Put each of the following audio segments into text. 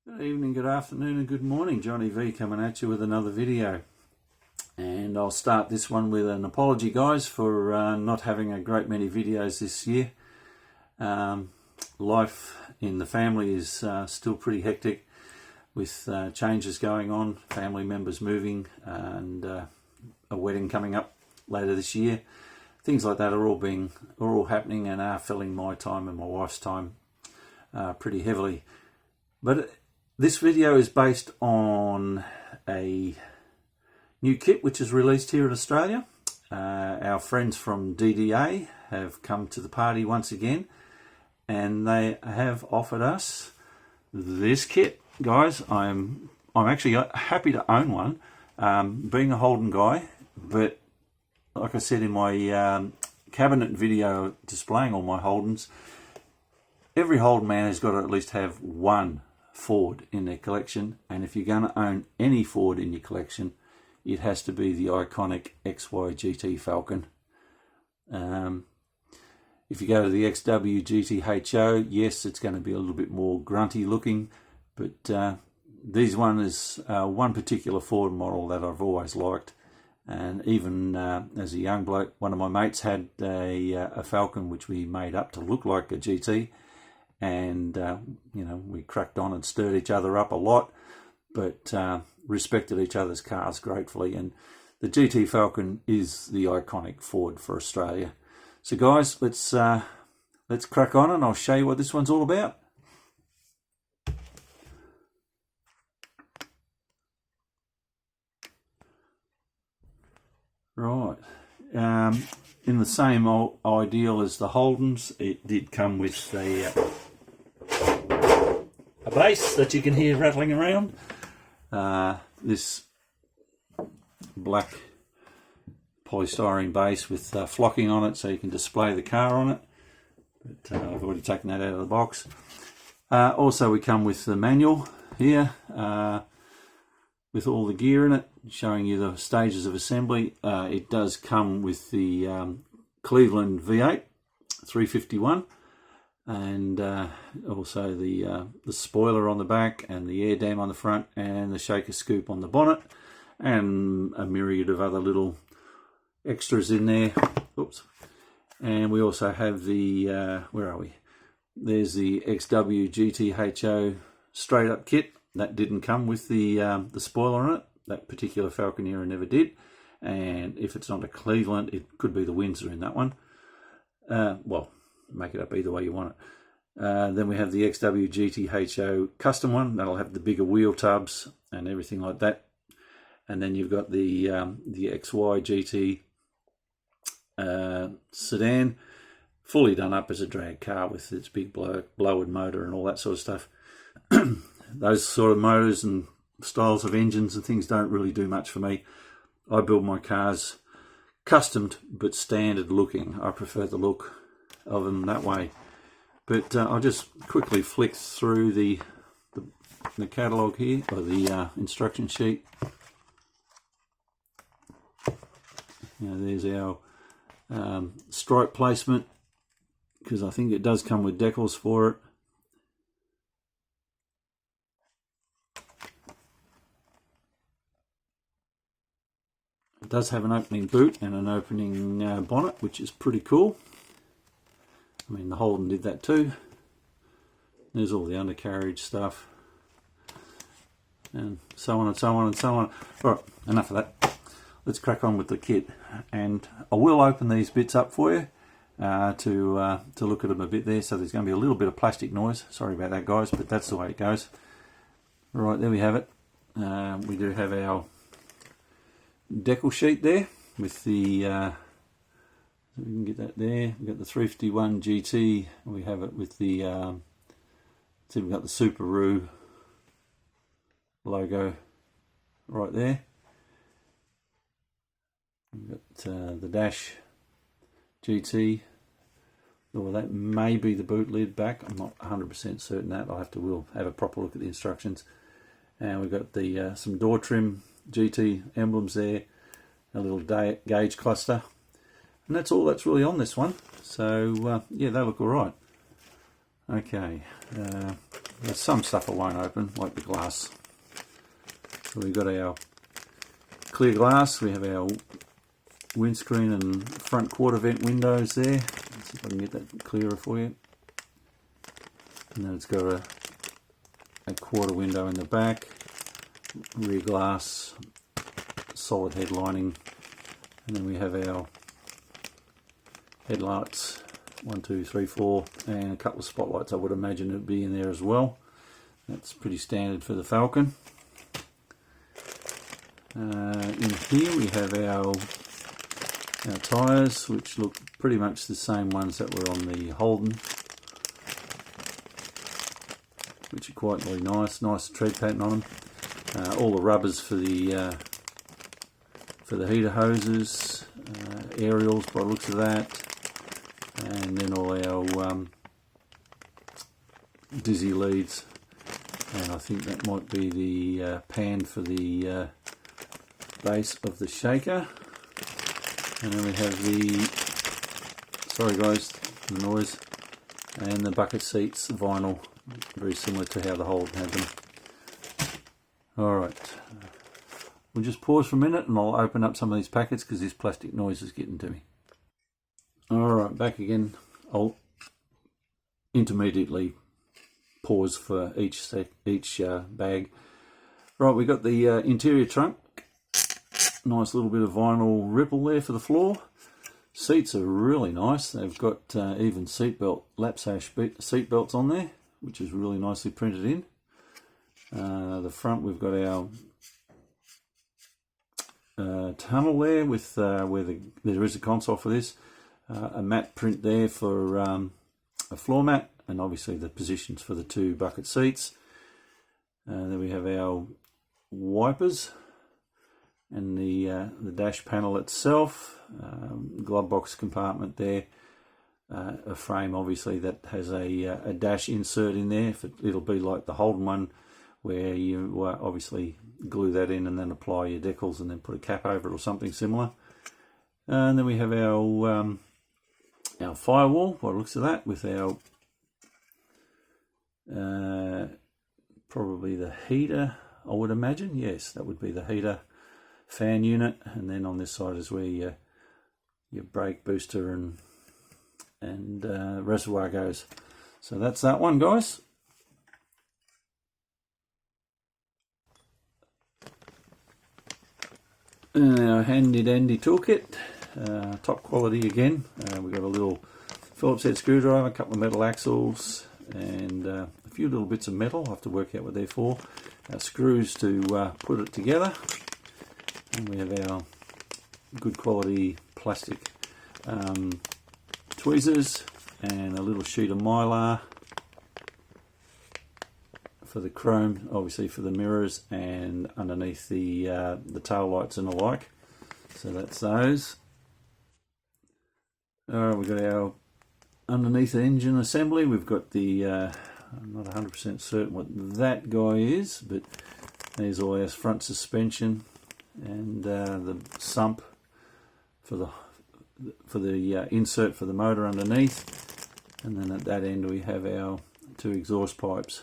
Good evening, good afternoon and good morning. Johnny V coming at you with another video. And I'll start this one with an apology, guys, for not having a great many videos this year. Life in the family is still pretty hectic with changes going on, family members moving and a wedding coming up later this year. Things like that are all happening and are filling my time and my wife's time pretty heavily. But this video is based on a new kit which is released here in Australia. Our friends from DDA have come to the party once again, and they have offered us this kit, guys. I'm actually happy to own one, being a Holden guy, but like I said in my cabinet video displaying all my Holdens, every Holden man has got to at least have one Ford in their collection, and if you're going to own any Ford in your collection, it has to be the iconic XY Gt Falcon. If you go to the XW GT yes, it's going to be a little bit more grunty looking, but this one is one particular Ford model that I've always liked. And even as a young bloke, one of my mates had a Falcon which we made up to look like a GT. And you know, we cracked on and stirred each other up a lot, but respected each other's cars gratefully. And the GT Falcon is the iconic Ford for Australia. So guys, let's crack on and I'll show you what this one's all about. Right, in the same ideal as the Holdens, it did come with a base that you can hear rattling around. This black polystyrene base with flocking on it so you can display the car on it, but I've already taken that out of the box. Also we come with the manual here with all the gear in it, showing you the stages of assembly. It does come with the Cleveland V8 351, and also the spoiler on the back and the air dam on the front and the shaker scoop on the bonnet, and a myriad of other little extras in there. Oops. And we also have the where are we? There's the XW GTHO straight up kit. That didn't come with the spoiler on it. That particular Falconeer never did. And if it's not a Cleveland, it could be the Windsor in that one. Well, make it up either way you want it. Then we have the XW GTHO custom one. That'll have the bigger wheel tubs and everything like that. And then you've got the XY GT sedan, fully done up as a drag car with its big blowered motor and all that sort of stuff. Those sort of motors and styles of engines and things don't really do much for me. I build my cars customed but standard looking. I prefer the look of them that way. But I'll just quickly flick through the catalogue here, or the instruction sheet. There's our stripe placement, because I think it does come with decals for it. It does have an opening boot and an opening bonnet, which is pretty cool. I mean, the Holden did that too. There's all the undercarriage stuff, and so on and so on and so on. All right, enough of that. Let's crack on with the kit, and I will open these bits up for you to look at them a bit there. So there's going to be a little bit of plastic noise. Sorry about that, guys, but that's the way it goes. Right, there we have it. We do have our decal sheet there with the we can get that there. We've got the 351 GT. We have it with the see, we've got the Subaru logo right there. We've got the dash GT. Well, that may be the boot lid back. I'm not 100% certain that. We'll have a proper look at the instructions. And we've got the some door trim GT emblems there, a little gauge cluster, and that's all that's really on this one. So yeah, they look all right. Okay, There's some stuff I won't open, like the glass. So we've got our clear glass, we have our windscreen and front quarter vent windows there. Let's see if I can get that clearer for you. And then it's got a quarter window in the back, rear glass, solid head lining, and then we have our headlights, 1, 2, 3, 4, and a couple of spotlights. I would imagine it'd be in there as well. That's pretty standard for the Falcon. In here we have our tyres, which look pretty much the same ones that were on the Holden, which are quite really nice tread pattern on them. All the rubbers for the heater hoses, aerials by the looks of that, and then all our dizzy leads, and I think that might be the pan for the base of the shaker. And then we have the, sorry guys, the noise, and the bucket seats, vinyl, very similar to how the Holden had them. Alright, we'll just pause for a minute and I'll open up some of these packets because this plastic noise is getting to me. Alright, back again. I'll intermediately pause for each bag. Right, we got the interior trunk. Nice little bit of vinyl ripple there for the floor. Seats are really nice. They've got even seatbelt, lap sash seat belts on there, which is really nicely printed in. The front we've got our tunnel there with where there is a console for this. A matte print there for a floor mat, and obviously the positions for the two bucket seats. Then we have our wipers and the dash panel itself, glove box compartment there, a frame obviously that has a dash insert in there. It'll be like the Holden one where you obviously glue that in and then apply your decals and then put a cap over it or something similar. And then we have our firewall, by the looks of that, with our probably the heater, I would imagine. Yes, that would be the heater fan unit, and then on this side is where your brake booster and reservoir goes. So that's that one, guys. And our handy dandy toolkit, top quality again. We've got a little Phillips head screwdriver, a couple of metal axles, and a few little bits of metal. I'll have to work out what they're for. Screws to put it together. And we have our good quality plastic tweezers and a little sheet of mylar for the chrome, obviously for the mirrors, and underneath the tail lights and the like. So that's those. Alright, we've got our underneath the engine assembly. We've got the I'm not 100% certain what that guy is, but there's all our front suspension and the sump for the insert for the motor underneath, and then at that end we have our two exhaust pipes.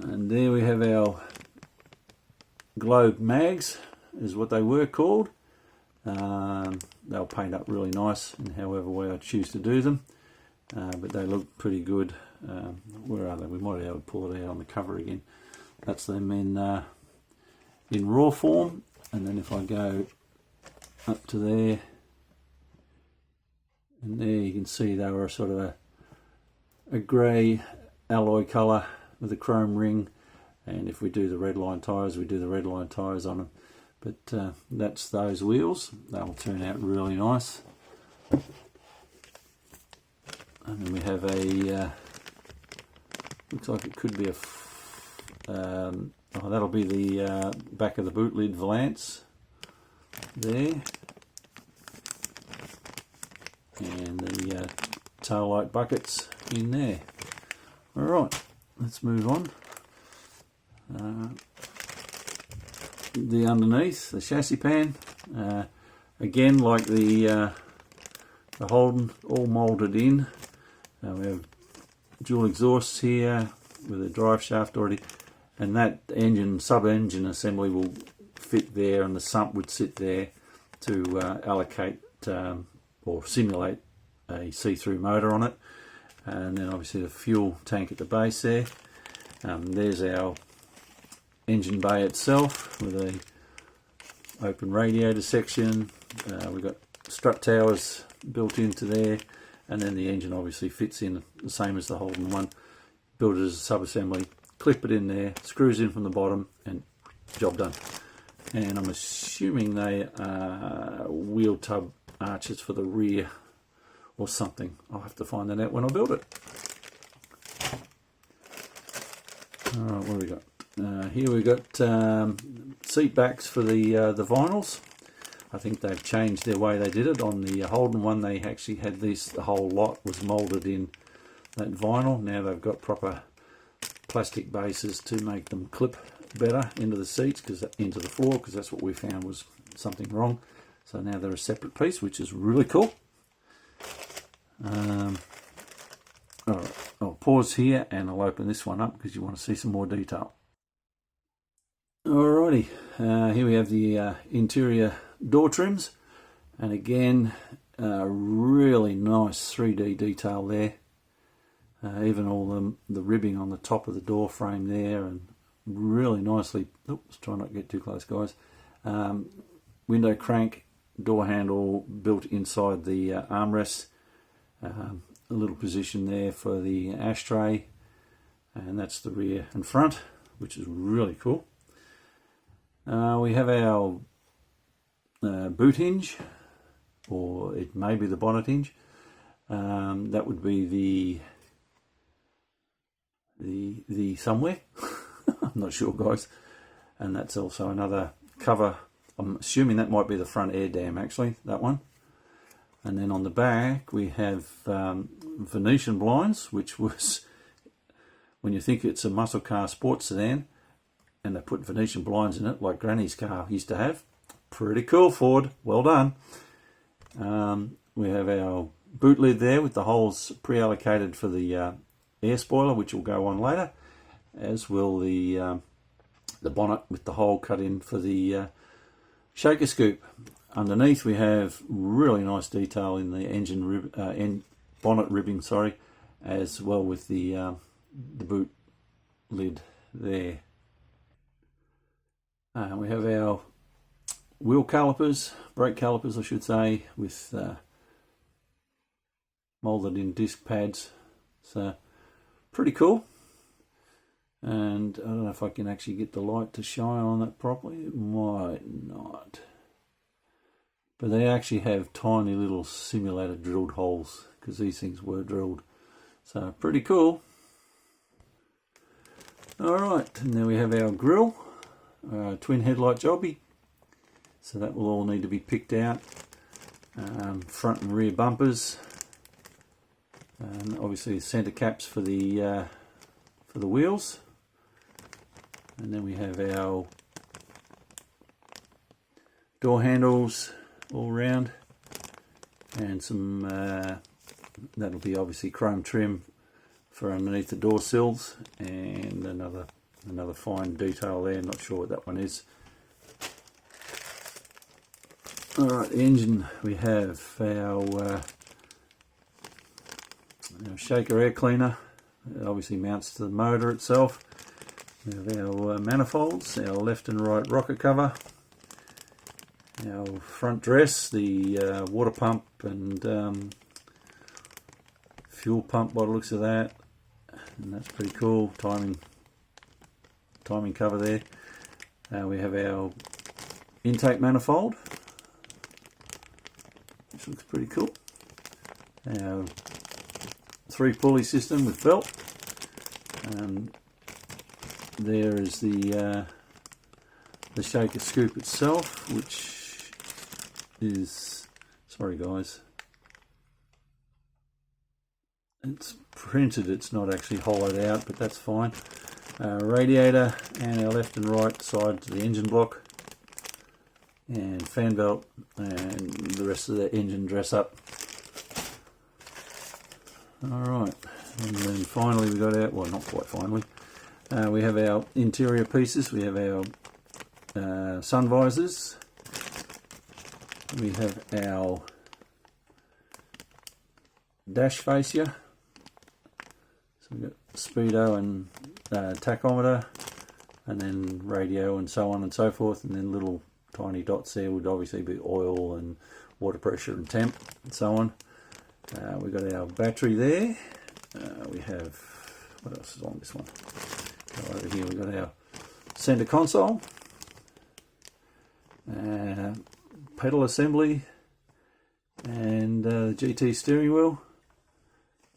And there we have our globe mags, is what they were called. They'll paint up really nice in however way I choose to do them, but they look pretty good. Where are they? We might be able to pull it out on the cover again. That's them in raw form, and then if I go up to there, and there you can see they were sort of a grey alloy colour with a chrome ring, and if we do the red line tyres, we do the red line tyres on them. But that's those wheels. They'll turn out really nice. And then we have a looks like it could be a that'll be the back of the boot lid valance there, and the tail light buckets in there. All right, let's move on. The underneath, the chassis pan, again like the Holden, all moulded in. We have dual exhausts here with a drive shaft already, and that engine sub-engine assembly will fit there, and the sump would sit there to allocate or simulate a see-through motor on it. And then obviously the fuel tank at the base there. There's our engine bay itself with a open radiator section. We've got strut towers built into there, and then the engine obviously fits in the same as the Holden one. Build it as a sub-assembly, clip it in there, screws in from the bottom, and job done. And I'm assuming they are wheel tub arches for the rear or something. I'll have to find that out when I build it. Alright, what have we got? Here we've got seat backs for the vinyls. I think they've changed their way they did it. On the Holden one, they actually had these, the whole lot was moulded in that vinyl. Now they've got proper plastic bases to make them clip better into the seats, into the floor, because that's what we found was something wrong. So now they're a separate piece, which is really cool. Alright, I'll pause here and I'll open this one up because you want to see some more detail. Alrighty, here we have the interior door trims, and again really nice 3D detail there. Even all the ribbing on the top of the door frame there, and really nicely, oops, try not to get too close guys, window crank, door handle built inside the armrests, a little position there for the ashtray, and that's the rear and front, which is really cool. We have our boot hinge, or it may be the bonnet hinge. That would be the somewhere. I'm not sure guys. And that's also another cover. I'm assuming that might be the front air dam actually, that one. And then on the back we have Venetian blinds, which was, when you think it's a muscle car sports sedan and they put Venetian blinds in it like Granny's car used to have. Pretty cool, Ford, well done. We have our boot lid there with the holes pre-allocated for the air spoiler, which will go on later, as will the bonnet with the hole cut in for the shaker scoop. Underneath we have really nice detail in the engine bonnet ribbing, sorry, as well with the boot lid there. We have our wheel calipers, brake calipers I should say, with moulded in disc pads. So pretty cool. And I don't know if I can actually get the light to shine on that properly. It might not. But they actually have tiny little simulator drilled holes, because these things were drilled. So pretty cool. Alright, and then we have our grille, twin headlight jobby. So that will all need to be picked out. Front and rear bumpers. And obviously centre caps for the wheels. And then we have our door handles all round, and some that'll be obviously chrome trim for underneath the door sills, and another fine detail there. Not sure what that one is. Alright, the engine, we have our shaker air cleaner. It obviously mounts to the motor itself. We have our manifolds, our left and right rocker cover, our front dress, the water pump and fuel pump by the looks of that, and that's pretty cool. Timing cover there. We have our intake manifold, which looks pretty cool. Our 3 pulley system with belt. There is the shaker scoop itself, which is, sorry guys, it's printed, it's not actually hollowed out, but that's fine. Radiator, and our left and right side to the engine block, and fan belt, and the rest of the engine dress up. Alright, And then finally we got our, well, not quite finally, we have our interior pieces. We have our sun visors. We have our dash fascia. So we've got speedo and tachometer, and then radio and so on and so forth, and then little tiny dots there would obviously be oil and water pressure and temp and so on. We've got our battery there. We have, what else is on this one? Go over here, we've got our center console, pedal assembly, and GT steering wheel,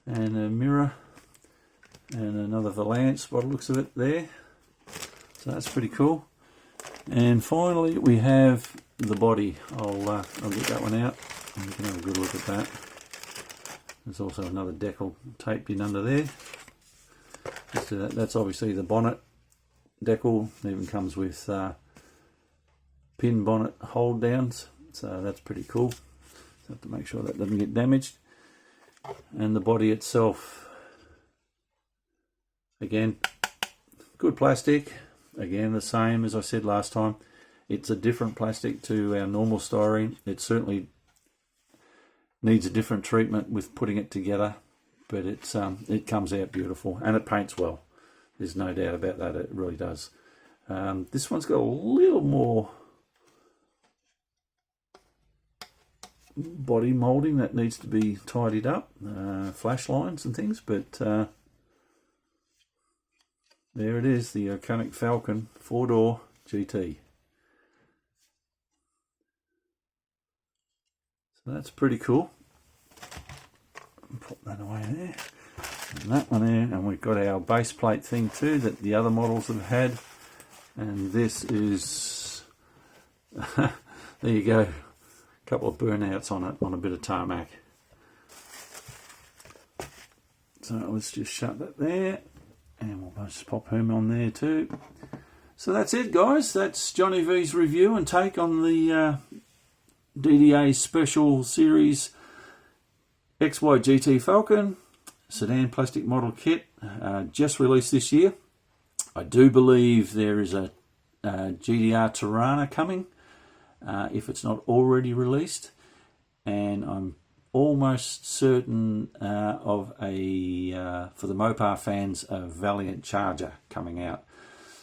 and a mirror, and another Valance by the looks of it there. So that's pretty cool. And finally we have the body. I'll get that one out and you can have a good look at that. There's also another decal taped in under there. So that's obviously the bonnet decal. It even comes with pin bonnet hold downs, so that's pretty cool. So have to make sure that doesn't get damaged. And the body itself, again, good plastic. Again, the same as I said last time. It's a different plastic to our normal styrene. It certainly needs a different treatment with putting it together, but it's it comes out beautiful and it paints well. There's no doubt about that. It really does. This one's got a little more body moulding that needs to be tidied up, flash lines and things, but there it is, the Gt Falcon 4-door GT. So that's pretty cool. Put that away there. And that one there, and we've got our base plate thing too that the other models have had. And this is, there you go, a couple of burnouts on it on a bit of tarmac. So let's just shut that there. And we'll just pop him on there too. So that's it, guys. That's Johnny V's review and take on the DDA Special Series XY GT Falcon sedan plastic model kit, just released this year. I do believe there is a GDR Tirana coming, if it's not already released. And I'm almost certain of a, for the Mopar fans, a Valiant Charger coming out.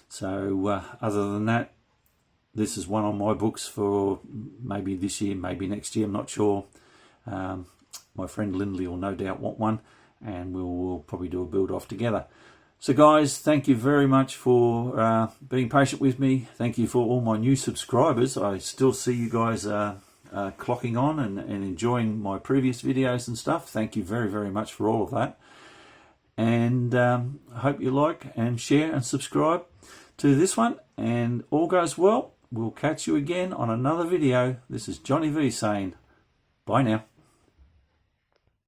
So other than that, this is one on my books for maybe this year, maybe next year, I'm not sure. My friend Lindley will no doubt want one, and we'll probably do a build off together. So guys, thank you very much for being patient with me. Thank you for all my new subscribers. I still see you guys clocking on and enjoying my previous videos and stuff. Thank you very, very much for all of that. And I hope you like and share and subscribe to this one. And all goes well. We'll catch you again on another video. This is Johnny V saying bye now.